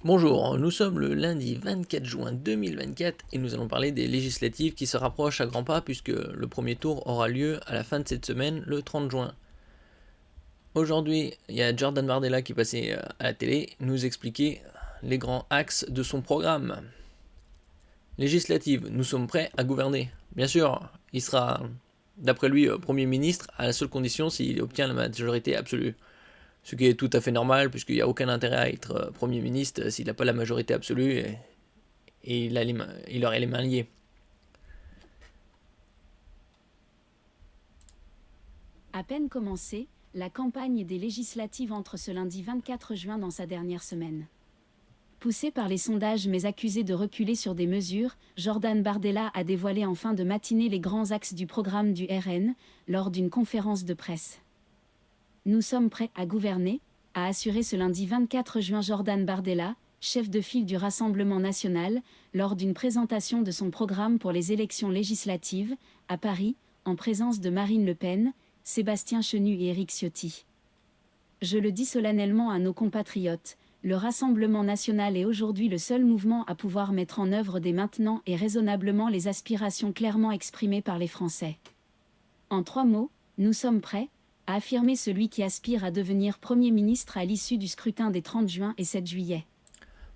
Bonjour, nous sommes le lundi 24 juin 2024 et nous allons parler des législatives qui se rapprochent à grands pas puisque le premier tour aura lieu à la fin de cette semaine, le 30 juin. Aujourd'hui, il y a Jordan Bardella qui passait à la télé nous expliquer les grands axes de son programme. Législative, nous sommes prêts à gouverner. Bien sûr, il sera, d'après lui, Premier ministre à la seule condition s'il obtient la majorité absolue. Ce qui est tout à fait normal, puisqu'il n'y a aucun intérêt à être Premier ministre s'il n'a pas la majorité absolue et il aurait les mains liées. À peine commencée, la campagne des législatives entre ce lundi 24 juin dans sa dernière semaine. Poussé par les sondages mais accusé de reculer sur des mesures, Jordan Bardella a dévoilé en fin de matinée les grands axes du programme du RN lors d'une conférence de presse. Nous sommes prêts à gouverner, a assuré ce lundi 24 juin Jordan Bardella, chef de file du Rassemblement national, lors d'une présentation de son programme pour les élections législatives, à Paris, en présence de Marine Le Pen, Sébastien Chenu et Éric Ciotti. Je le dis solennellement à nos compatriotes, le Rassemblement national est aujourd'hui le seul mouvement à pouvoir mettre en œuvre dès maintenant et raisonnablement les aspirations clairement exprimées par les Français. En 3 mots, nous sommes prêts, a affirmé celui qui aspire à devenir Premier ministre à l'issue du scrutin des 30 juin et 7 juillet.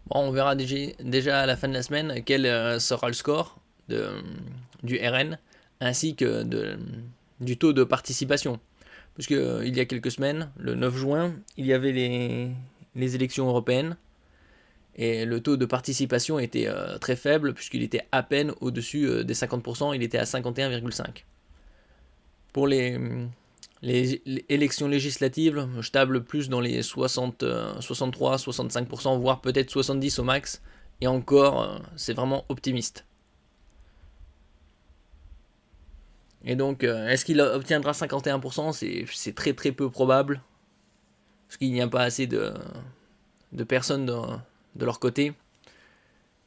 Bon, on verra déjà à la fin de la semaine quel sera le score du RN ainsi que du taux de participation. Puisque il y a quelques semaines, le 9 juin, il y avait les élections européennes et le taux de participation était très faible puisqu'il était à peine au-dessus des 50%, il était à 51,5%. Pour les élections législatives, je table plus dans les 60, 63, 65%, voire peut-être 70 au max. Et encore, c'est vraiment optimiste. Et donc, est-ce qu'il obtiendra 51%? C'est très très peu probable. Parce qu'il n'y a pas assez de personnes de leur côté.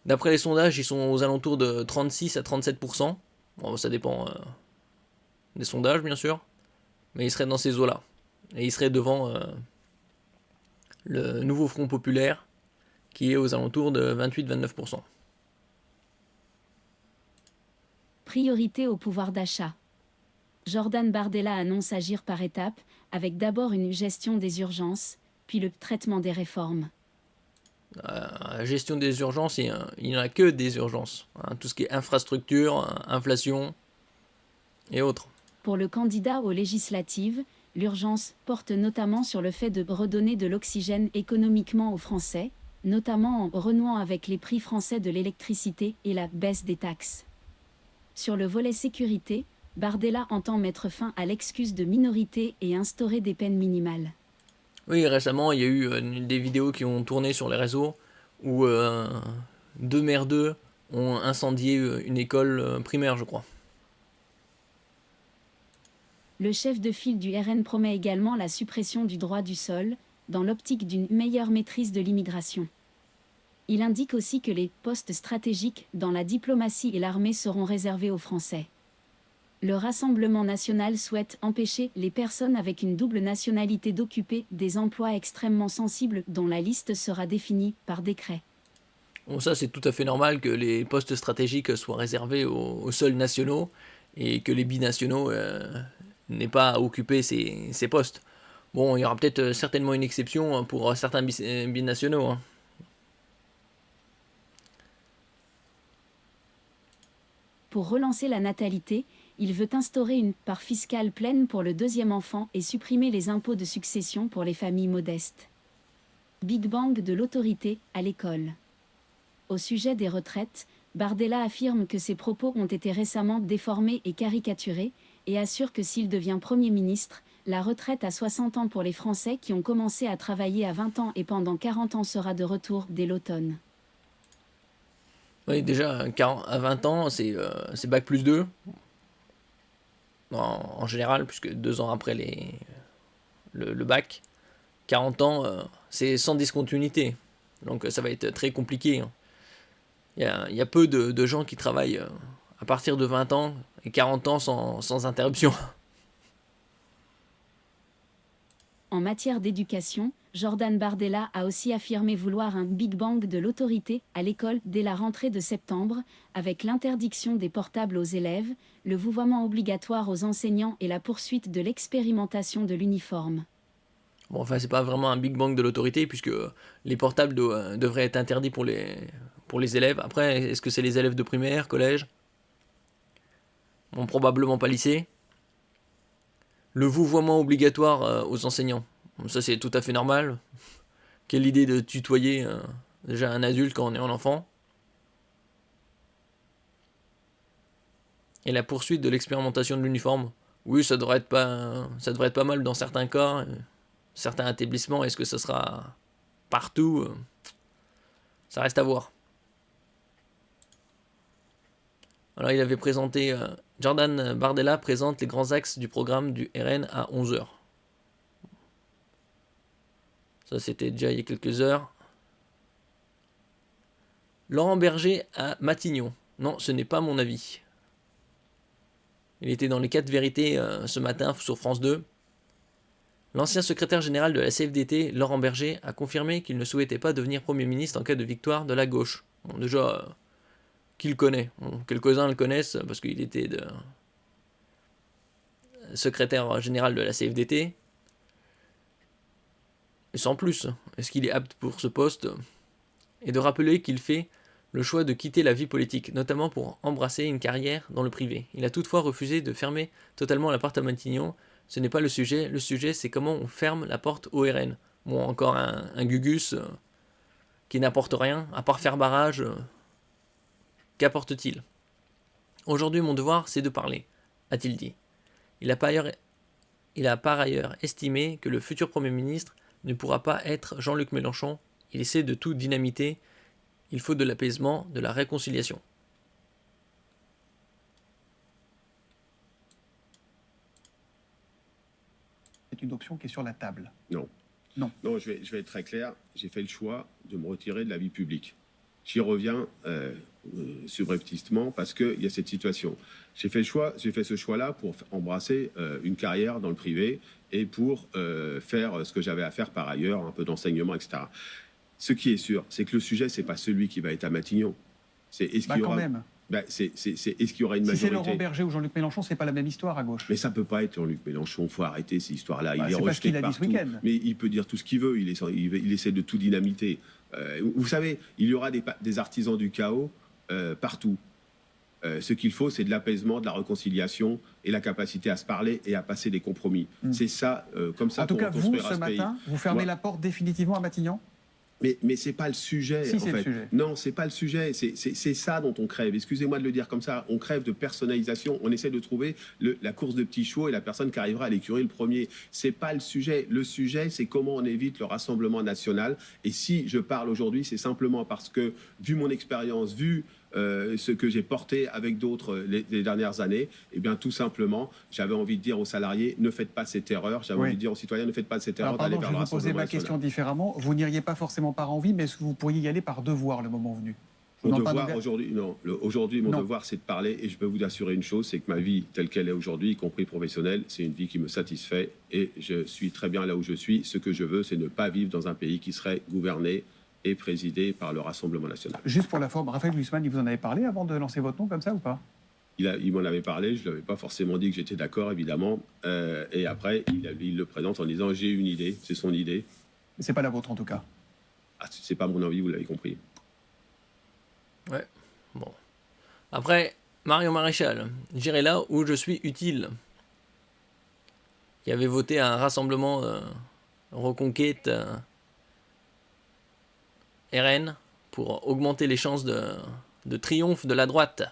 D'après les sondages, ils sont aux alentours de 36 à 37%. Bon, ça dépend des sondages, bien sûr. Mais ils seraient dans ces eaux-là. Et ils seraient devant le nouveau Front Populaire, qui est aux alentours de 28-29%. Priorité au pouvoir d'achat. Jordan Bardella annonce agir par étapes, avec d'abord une gestion des urgences, puis le traitement des réformes. La gestion des urgences, il n'y en a que des urgences. Hein, tout ce qui est infrastructure, inflation et autres. Pour le candidat aux législatives, l'urgence porte notamment sur le fait de redonner de l'oxygène économiquement aux Français, notamment en renouant avec les prix français de l'électricité et la baisse des taxes. Sur le volet sécurité, Bardella entend mettre fin à l'excuse de minorité et instaurer des peines minimales. Oui, récemment, il y a eu des vidéos qui ont tourné sur les réseaux où deux merdeux ont incendié une école primaire, je crois. Le chef de file du RN promet également la suppression du droit du sol, dans l'optique d'une meilleure maîtrise de l'immigration. Il indique aussi que les postes stratégiques dans la diplomatie et l'armée seront réservés aux Français. Le Rassemblement national souhaite empêcher les personnes avec une double nationalité d'occuper des emplois extrêmement sensibles dont la liste sera définie par décret. Bon, ça, c'est tout à fait normal que les postes stratégiques soient réservés aux seuls nationaux et que les binationaux n'aient pas à occuper ces postes. Bon, il y aura peut-être certainement une exception pour certains binationaux. Hein. Pour relancer la natalité, il veut instaurer une part fiscale pleine pour le deuxième enfant et supprimer les impôts de succession pour les familles modestes. Big Bang de l'autorité à l'école. Au sujet des retraites, Bardella affirme que ses propos ont été récemment déformés et caricaturés, et assure que s'il devient Premier ministre, la retraite à 60 ans pour les Français qui ont commencé à travailler à 20 ans et pendant 40 ans sera de retour dès l'automne. Oui, déjà, à 20 ans, c'est Bac plus 2, en général, puisque 2 ans après le bac. 40 ans, c'est sans discontinuité. Donc ça va être très compliqué. Hein. Il y a peu de gens qui travaillent à partir de 20 ans et 40 ans sans interruption. En matière d'éducation, Jordan Bardella a aussi affirmé vouloir un Big Bang de l'autorité à l'école dès la rentrée de septembre, avec l'interdiction des portables aux élèves, le vouvoiement obligatoire aux enseignants et la poursuite de l'expérimentation de l'uniforme. Bon, enfin, c'est pas vraiment un Big Bang de l'autorité, puisque les portables devraient être interdits pour les élèves. Après, est-ce que c'est les élèves de primaire, collège? Bon, probablement pas lycée. Le vouvoiement obligatoire aux enseignants. Bon, ça, c'est tout à fait normal. Quelle idée de tutoyer déjà un adulte quand on est un enfant. Et la poursuite de l'expérimentation de l'uniforme. Oui, ça devrait être pas mal dans certains cas. Certains établissements, est-ce que ça sera partout? Ça reste à voir. Alors, il avait présenté... Jordan Bardella présente les grands axes du programme du RN à 11h. Ça, c'était déjà il y a quelques heures. Laurent Berger à Matignon. Non, ce n'est pas mon avis. Il était dans les 4 vérités ce matin sur France 2. L'ancien secrétaire général de la CFDT, Laurent Berger, a confirmé qu'il ne souhaitait pas devenir Premier ministre en cas de victoire de la gauche. Bon, déjà, qui le connaît? Bon, quelques-uns le connaissent parce qu'il était secrétaire général de la CFDT. Et sans plus, est-ce qu'il est apte pour ce poste? Et de rappeler qu'il fait le choix de quitter la vie politique, notamment pour embrasser une carrière dans le privé. Il a toutefois refusé de fermer totalement la porte à Matignon. Ce n'est pas le sujet c'est comment on ferme la porte au RN. Bon, encore un gugus qui n'apporte rien, à part faire barrage. Qu'apporte-t-il? Aujourd'hui, mon devoir, c'est de parler, a-t-il dit. Il a par ailleurs estimé que le futur Premier ministre ne pourra pas être Jean-Luc Mélenchon. Il essaie de tout dynamiter. Il faut de l'apaisement, de la réconciliation. C'est une option qui est sur la table. Non. Non. Non, je vais être très clair. J'ai fait le choix de me retirer de la vie publique. J'y reviens subrepticement parce qu'il y a cette situation. J'ai fait ce choix-là pour embrasser une carrière dans le privé et pour faire ce que j'avais à faire par ailleurs, un peu d'enseignement, etc. Ce qui est sûr, c'est que le sujet, c'est pas celui qui va être à Matignon. C'est est-ce qu'il y aura... est-ce qu'il y aura une majorité? Si c'est Laurent Berger ou Jean-Luc Mélenchon, c'est pas la même histoire à gauche. Mais ça peut pas être Jean-Luc Mélenchon. Il faut arrêter ces histoires-là. Il est rejeté partout. Mais il peut dire tout ce qu'il veut. Il essaie de tout dynamiter. Vous savez, il y aura des artisans du chaos partout. Ce qu'il faut, c'est de l'apaisement, de la réconciliation et la capacité à se parler et à passer des compromis. C'est ça, comme ça. En tout cas, vous, ce matin, vous fermez la porte définitivement à Matignon? Mais c'est pas le sujet, si, en fait. Le sujet. Non, c'est pas le sujet. C'est ça dont on crève. Excusez-moi de le dire comme ça. On crève de personnalisation. On essaie de trouver la course de petits chevaux et la personne qui arrivera à l'écurie le premier. C'est pas le sujet. Le sujet, c'est comment on évite le Rassemblement national. Et si je parle aujourd'hui, c'est simplement parce que, vu mon expérience, vu ce que j'ai porté avec d'autres les dernières années, eh bien tout simplement, j'avais envie de dire aux salariés, ne faites pas cette erreur. J'avais envie de dire aux citoyens, ne faites pas cette erreur d'aller vers le Rassemblement national. Je vais vous poser ma question différemment. Vous n'iriez pas forcément par envie, mais est-ce que vous pourriez y aller par devoir le moment venu? Mon devoir aujourd'hui, mon devoir, c'est de parler, et je peux vous assurer une chose, c'est que ma vie telle qu'elle est aujourd'hui, y compris professionnelle, c'est une vie qui me satisfait, et je suis très bien là où je suis. Ce que je veux, c'est ne pas vivre dans un pays qui serait gouverné et présidé par le Rassemblement national. Juste pour la forme, Raphaël Glucksmann, il vous en avait parlé avant de lancer votre nom comme ça ou pas? Il m'en avait parlé, je ne lui avais pas forcément dit que j'étais d'accord, évidemment. Et après, il le présente en disant « j'ai une idée », c'est son idée. Mais ce n'est pas la vôtre en tout cas. Ah, c'est pas mon envie, vous l'avez compris. Ouais, bon. Après, Marion Maréchal, j'irai là où je suis utile. Qui avait voté un rassemblement Reconquête RN pour augmenter les chances de triomphe de la droite.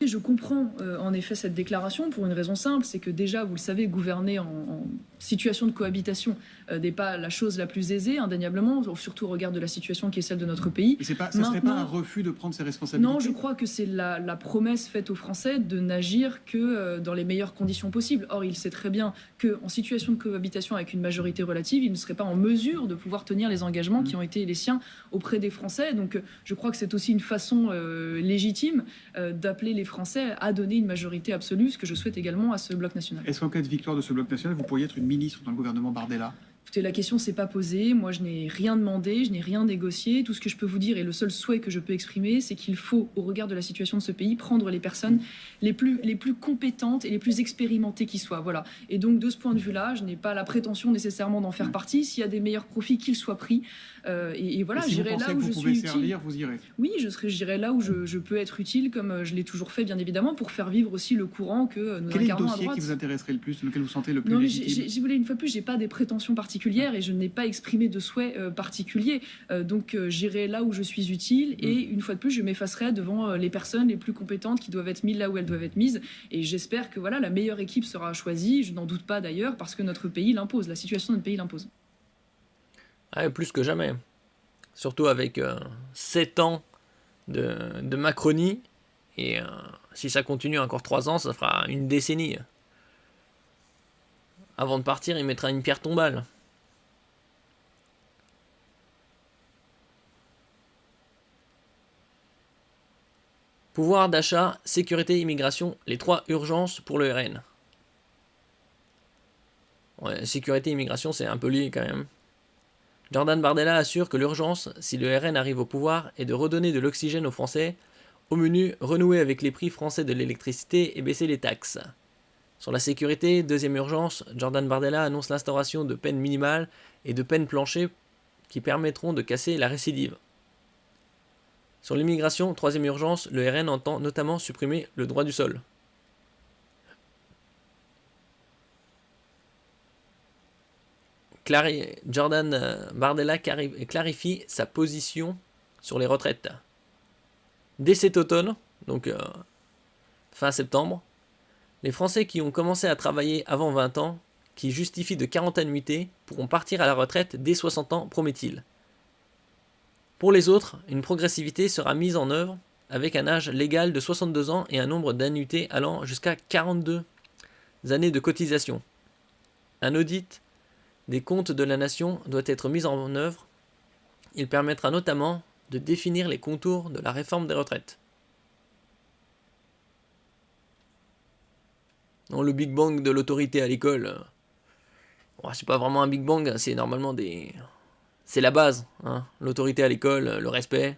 Je comprends en effet cette déclaration pour une raison simple, c'est que déjà, vous le savez, gouverner en situation de cohabitation n'est pas la chose la plus aisée, indéniablement, surtout au regard de la situation qui est celle de notre pays. Ce ne serait pas un refus de prendre ses responsabilités? Non, je crois que c'est la promesse faite aux Français de n'agir que dans les meilleures conditions possibles. Or, il sait très bien qu'en situation de cohabitation avec une majorité relative, il ne serait pas en mesure de pouvoir tenir les engagements qui ont été les siens auprès des Français. Donc, je crois que c'est aussi une façon légitime d'appeler les Français Français à donner une majorité absolue, ce que je souhaite également à ce bloc national. Est-ce qu'en cas de victoire de ce bloc national, vous pourriez être une ministre dans le gouvernement Bardella? Écoutez, la question s'est pas posée. Moi, je n'ai rien demandé, je n'ai rien négocié. Tout ce que je peux vous dire et le seul souhait que je peux exprimer, c'est qu'il faut, au regard de la situation de ce pays, prendre les personnes les plus compétentes et les plus expérimentées qui soient. Voilà. Et donc, de ce point de vue-là, je n'ai pas la prétention nécessairement d'en faire partie. S'il y a des meilleurs profits, qu'ils soient pris. Et voilà, Et si vous j'irai pensez là que où vous je pouvez suis servir, utile. vous irez. Oui, j'irai là où je peux être utile, comme je l'ai toujours fait, bien évidemment, pour faire vivre aussi le courant que nous Quel est le incarnons à dossier droite. qui vous intéresserait le plus, lequel vous sentez le plus Non, mais légitime? si vous voulez, une fois de plus, j'ai pas des prétentions particulières et je n'ai pas exprimé de souhait particulier. Donc, j'irai là où je suis utile et une fois de plus, je m'effacerai devant les personnes les plus compétentes qui doivent être mises là où elles doivent être mises. Et j'espère que voilà, la meilleure équipe sera choisie. Je n'en doute pas d'ailleurs parce que notre pays l'impose, la situation de notre pays l'impose. Ouais, plus que jamais. Surtout avec 7 ans de Macronie. Et si ça continue encore 3 ans, ça fera une décennie. Avant de partir, il mettra une pierre tombale. Pouvoir d'achat, sécurité, immigration, les 3 urgences pour le RN. Ouais, sécurité, immigration, c'est un peu lié quand même. Jordan Bardella assure que l'urgence, si le RN arrive au pouvoir, est de redonner de l'oxygène aux Français. Au menu, renouer avec les prix français de l'électricité et baisser les taxes. Sur la sécurité, deuxième urgence, Jordan Bardella annonce l'instauration de peines minimales et de peines planchers qui permettront de casser la récidive. Sur l'immigration, troisième urgence, le RN entend notamment supprimer le droit du sol. Jordan Bardella clarifie sa position sur les retraites. Dès cet automne, donc fin septembre, les Français qui ont commencé à travailler avant 20 ans, qui justifient de 40 annuités, pourront partir à la retraite dès 60 ans, promet-il. Pour les autres, une progressivité sera mise en œuvre avec un âge légal de 62 ans et un nombre d'annuités allant jusqu'à 42 années de cotisation. Un audit des comptes de la nation doit être mis en œuvre. Il permettra notamment de définir les contours de la réforme des retraites. Non, le Big Bang de l'autorité à l'école, c'est pas vraiment un Big Bang, c'est normalement des... C'est la base, hein. L'autorité à l'école, le respect.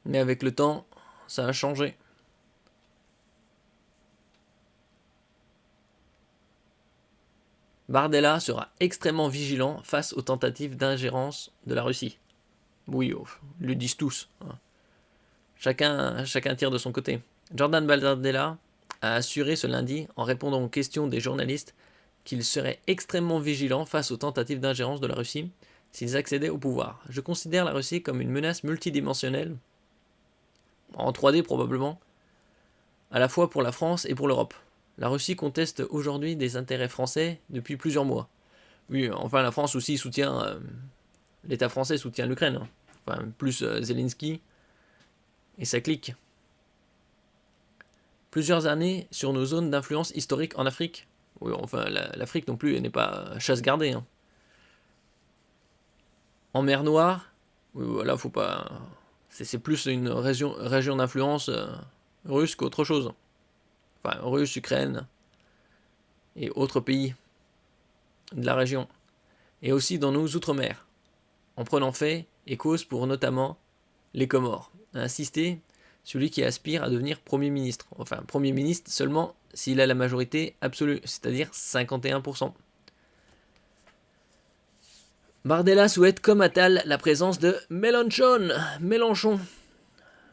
Mais avec le temps, ça a changé. Bardella sera extrêmement vigilant face aux tentatives d'ingérence de la Russie. Oui, ils le disent tous. Hein. Chacun tire de son côté. Jordan Bardella a assuré ce lundi, en répondant aux questions des journalistes, qu'il serait extrêmement vigilant face aux tentatives d'ingérence de la Russie s'ils accédaient au pouvoir. Je considère la Russie comme une menace multidimensionnelle, en 3D probablement, à la fois pour la France et pour l'Europe. La Russie conteste aujourd'hui des intérêts français depuis plusieurs mois. Oui, enfin la France aussi soutient, l'État français soutient l'Ukraine, hein. Enfin plus Zelensky et sa clique. Plusieurs années sur nos zones d'influence historique en Afrique. Oui, enfin l'Afrique non plus n'est pas chasse gardée. Hein. En mer Noire, oui, voilà, faut pas. C'est plus une région d'influence russe qu'autre chose. Enfin, Russe, Ukraine et autres pays de la région. Et aussi dans nos outre-mer, en prenant fait et cause pour notamment les Comores. A insisté celui qui aspire à devenir Premier ministre. Enfin, Premier ministre seulement s'il a la majorité absolue, c'est-à-dire 51%. Bardella souhaite comme Attal la présence de Mélenchon.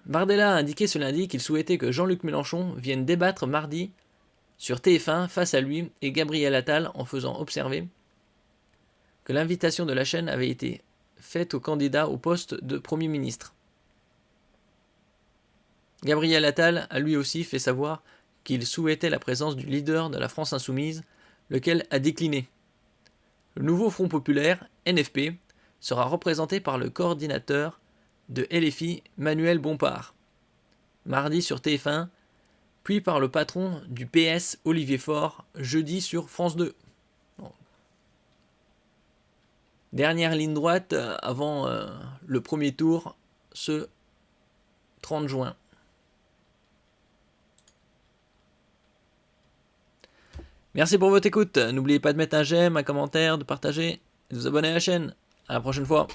Bardella a indiqué ce lundi qu'il souhaitait que Jean-Luc Mélenchon vienne débattre mardi sur TF1 face à lui et Gabriel Attal, en faisant observer que l'invitation de la chaîne avait été faite au candidat au poste de Premier ministre. Gabriel Attal a lui aussi fait savoir qu'il souhaitait la présence du leader de la France insoumise, lequel a décliné. Le nouveau Front populaire, NFP, sera représenté par le coordinateur de LFI, Manuel Bompard, mardi sur TF1, puis par le patron du PS, Olivier Faure, jeudi sur France 2. Bon. Dernière ligne droite avant le premier tour, ce 30 juin. Merci pour votre écoute. N'oubliez pas de mettre un j'aime, un commentaire, de partager et de vous abonner à la chaîne. À la prochaine fois.